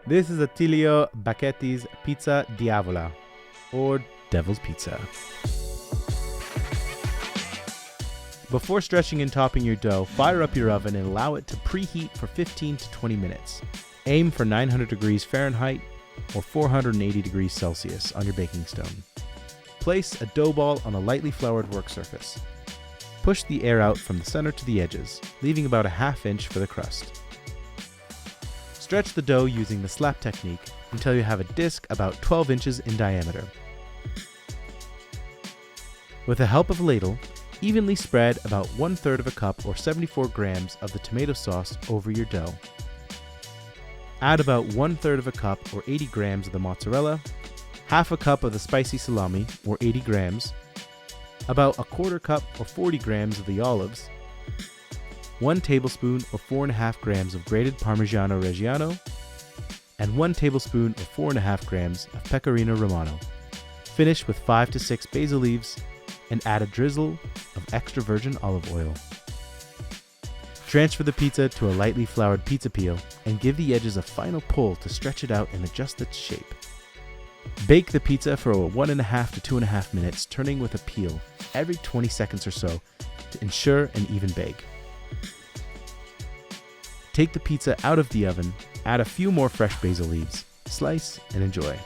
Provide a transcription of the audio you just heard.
This is Attilio Bachetti's Pizza Diavola, or Devil's Pizza. Before stretching and topping your dough, fire up your oven and allow it to preheat for 15 to 20 minutes. Aim for 900 degrees Fahrenheit or 480 degrees Celsius on your baking stone. Place a dough ball on a lightly floured work surface. Push the air out from the center to the edges, leaving about a ½ inch for the crust. Stretch the dough using the slap technique until you have a disc about 12 inches in diameter. With the help of a ladle, evenly spread about 1/3 of a cup or 74 grams of the tomato sauce over your dough. Add about 1/3 of a cup or 80 grams of the mozzarella, half a cup of the spicy salami or 80 grams, about 1/4 cup or 40 grams of the olives, 1 tablespoon or 4.5 grams of grated Parmigiano Reggiano, and 1 tablespoon or 4.5 grams of Pecorino Romano. Finish with 5 to 6 basil leaves and add a drizzle of extra virgin olive oil. Transfer the pizza to a lightly floured pizza peel and give the edges a final pull to stretch it out and adjust its shape. Bake the pizza for 1.5 to 2.5 minutes, turning with a peel every 20 seconds or so to ensure an even bake. Take the pizza out of the oven, add a few more fresh basil leaves, slice and enjoy.